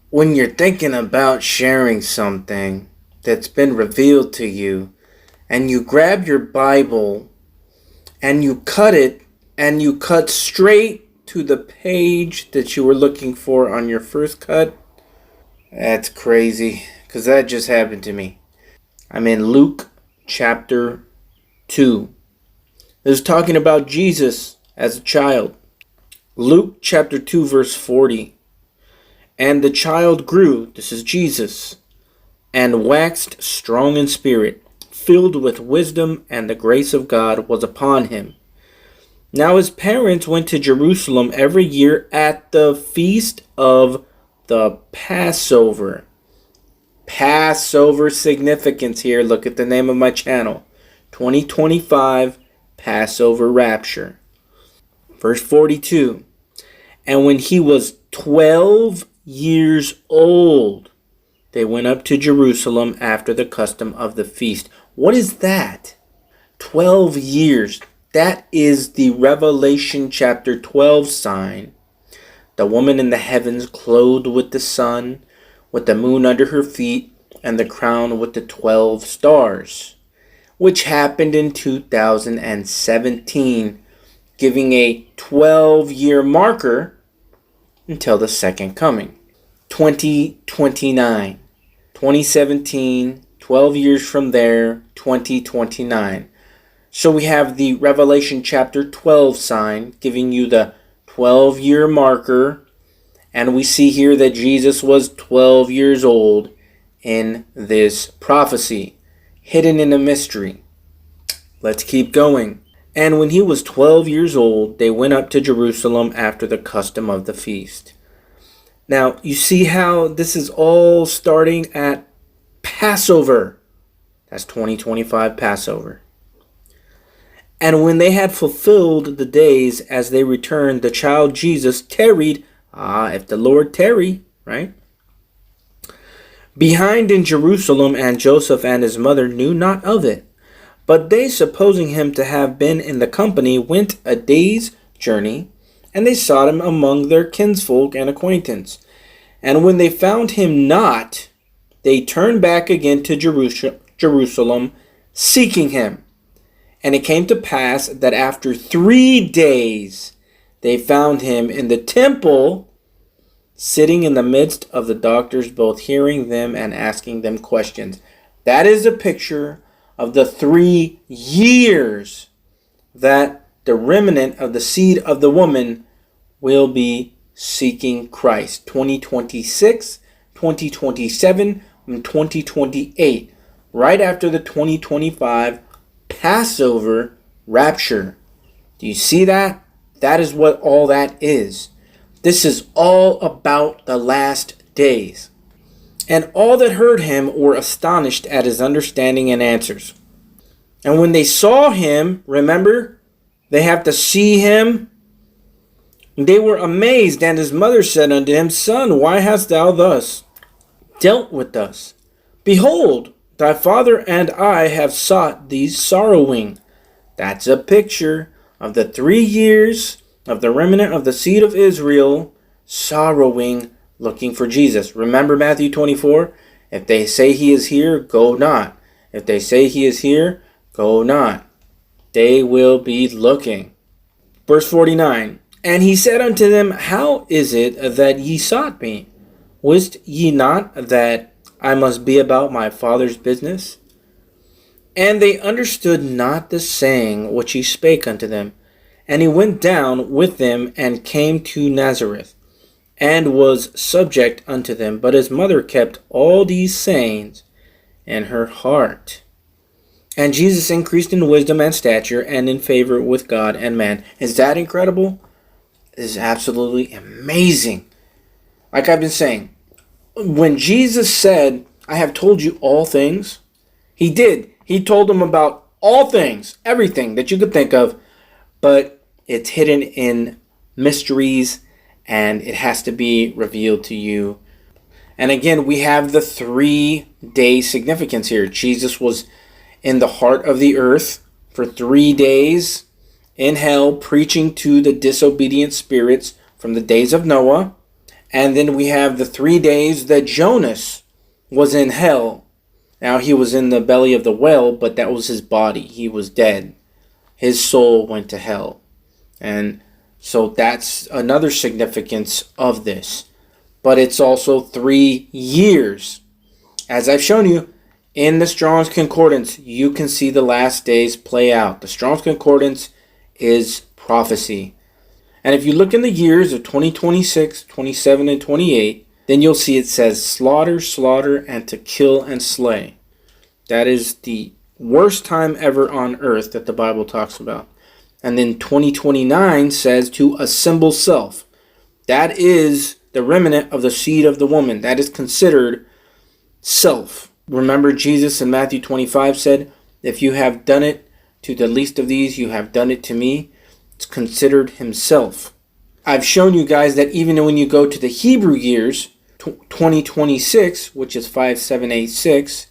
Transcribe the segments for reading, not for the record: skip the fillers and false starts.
When you're thinking about sharing something that's been revealed to you, and you grab your Bible and you cut it, and you cut straight to the page that you were looking for on your first cut, that's crazy, because that just happened to me. I'm in Luke chapter 2. This is talking about Jesus as a child. Luke chapter 2 verse 40. And the child grew, this is Jesus, and waxed strong in spirit, filled with wisdom, and the grace of God was upon him. Now his parents went to Jerusalem every year at the feast of the Passover. Passover significance here. Look at the name of my channel. 2025 Passover Rapture. Verse 42. And when he was 12 years old, they went up to Jerusalem after the custom of the feast. What is that? 12 years. That is the Revelation chapter 12 sign. The woman in the heavens clothed with the sun, with the moon under her feet, and the crown with the 12 stars, which happened in 2017, giving a 12-year marker until the second coming. 2029. 2017, 12 years from there, 2029. So we have the Revelation chapter 12 sign giving you the 12-year marker. And we see here that Jesus was 12 years old in this prophecy, hidden in a mystery. Let's keep going. And when he was 12 years old, they went up to Jerusalem after the custom of the feast. Now, you see how this is all starting at Passover. That's 2025 Passover. And when they had fulfilled the days as they returned, the child Jesus tarried. If the Lord tarry, right? Behind in Jerusalem, and Joseph and his mother knew not of it. But they, supposing him to have been in the company, went a day's journey, and they sought him among their kinsfolk and acquaintance. And when they found him not, they turned back again to Jerusalem, seeking him. And it came to pass that after 3 days they found him in the temple, sitting in the midst of the doctors, both hearing them and asking them questions. That is a picture of the 3 years that the remnant of the seed of the woman will be seeking Christ. 2026, 2027, and 2028. Right after the 2025 Passover rapture. Do you see that? That is what all that is. This is all about the last days. And all that heard him were astonished at his understanding and answers. And when they saw him, remember, they have to see him. They were amazed, and his mother said unto him, Son, why hast thou thus dealt with us? Behold, thy father and I have sought thee sorrowing. That's a picture of the 3 years of the remnant of the seed of Israel sorrowing, looking for Jesus. Remember Matthew 24? If they say he is here, go not. If they say he is here, go not. They will be looking. Verse 49. And he said unto them, How is it that ye sought me? Wist ye not that I must be about my Father's business? And they understood not the saying which he spake unto them. And he went down with them and came to Nazareth, and was subject unto them. But his mother kept all these sayings in her heart. And Jesus increased in wisdom and stature, and in favor with God and man. Is that incredible? It is absolutely amazing. Like I've been saying, when Jesus said, I have told you all things, he did. He told them about all things, everything that you could think of, but it's hidden in mysteries, and it has to be revealed to you. And again, we have the 3-day significance here. Jesus was in the heart of the earth for 3 days in hell, preaching to the disobedient spirits from the days of Noah. And then we have the 3 days that Jonas was in hell. Now he was in the belly of the whale, but that was his body. He was dead. His soul went to hell. And so that's another significance of this. But it's also 3 years. As I've shown you, in the Strong's Concordance, you can see the last days play out. The Strong's Concordance is prophecy. And if you look in the years of 2026, 27, and 28, then you'll see it says slaughter, slaughter, and to kill and slay. That is the worst time ever on earth that the Bible talks about. And then 2029 says to assemble self. That is the remnant of the seed of the woman. That is considered self. Remember, Jesus in Matthew 25 said, if you have done it to the least of these, you have done it to me. It's considered himself. I've shown you guys that even when you go to the Hebrew years, 2026, which is 5786,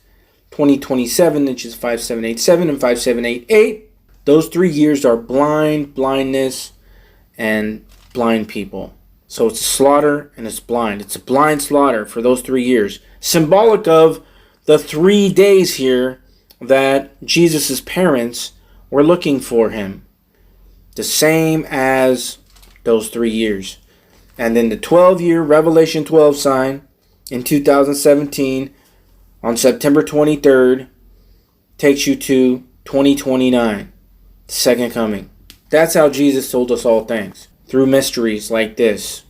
2027, which is 5787, and 5788, those 3 years are blindness, and blind people. So it's slaughter and it's blind. It's a blind slaughter for those 3 years. Symbolic of the 3 days here that Jesus' parents were looking for him. The same as those 3 years. And then the 12-year Revelation 12 sign in 2017 on September 23rd takes you to 2029, the second coming. That's how Jesus told us all things, through mysteries like this.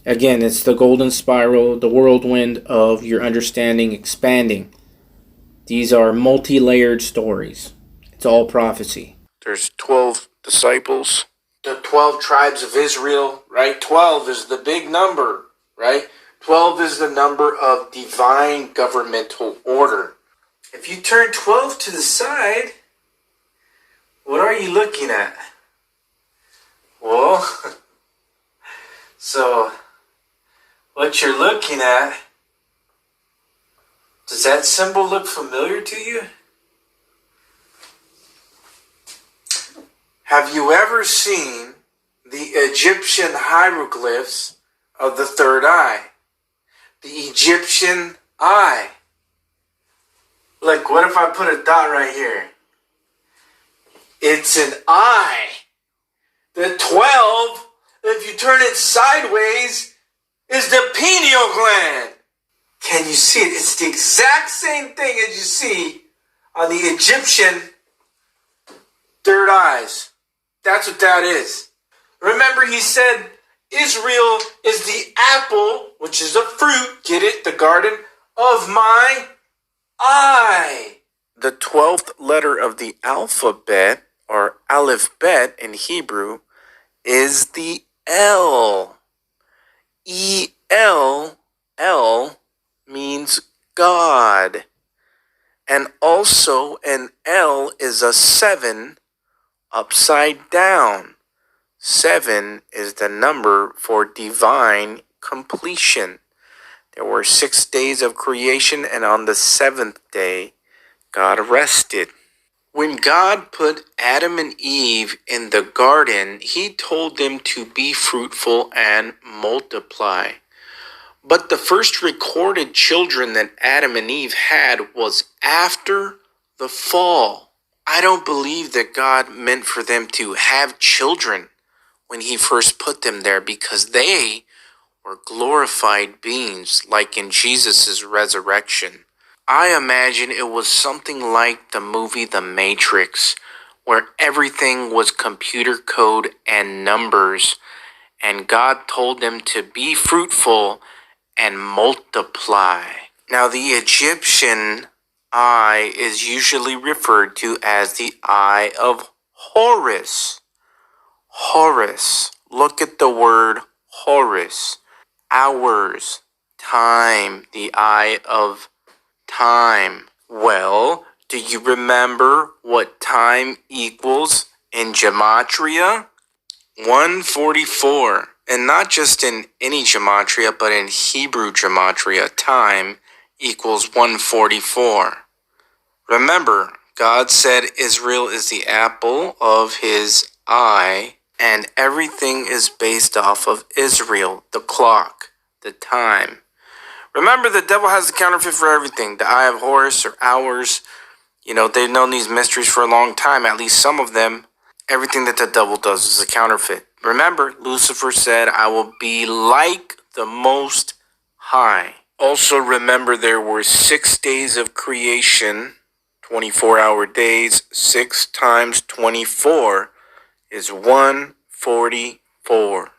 Again, it's the golden spiral, the whirlwind of your understanding expanding. These are multi-layered stories. It's all prophecy. There's 12 disciples. The 12 tribes of Israel, right? 12 is the big number, right? 12 is the number of divine governmental order. If you turn 12 to the side, what are you looking at? Well, so what you're looking at, does that symbol look familiar to you? Have you ever seen the Egyptian hieroglyphs of the third eye? The Egyptian eye. Like, what if I put a dot right here? It's an eye. The 12, if you turn it sideways, is the pineal gland. Can you see it? It's the exact same thing as you see on the Egyptian third eyes. That's what that is. Remember, he said Israel is the apple, which is a fruit, get it, the garden, of my eye. The 12th letter of the alphabet, or Aleph Bet in Hebrew, is the L. E-L, L means God. And also an L is a 7 upside down. 7 is the number for divine completion. There were 6 days of creation, and on the 7th day, God rested. When God put Adam and Eve in the garden, he told them to be fruitful and multiply. But the first recorded children that Adam and Eve had was after the fall. I don't believe that God meant for them to have children when he first put them there, because they were glorified beings, like in Jesus' resurrection. I imagine it was something like the movie The Matrix, where everything was computer code and numbers, and God told them to be fruitful and multiply. Now, the Egyptian eye is usually referred to as the eye of Horus. Horus. Look at the word Horus. Hours. Time. The eye of time. Well, do you remember what time equals in gematria? 144. And not just in any gematria, but in Hebrew gematria, time equals 144. Remember, God said Israel is the apple of his eye, and everything is based off of Israel, the clock, the time. Remember, the devil has the counterfeit for everything. The eye of Horus or hours. They've known these mysteries for a long time, at least some of them. Everything that the devil does is a counterfeit. Remember, Lucifer said, I will be like the Most High. Also remember, there were 6 days of creation, 24-hour days. 6 times 24 is 144.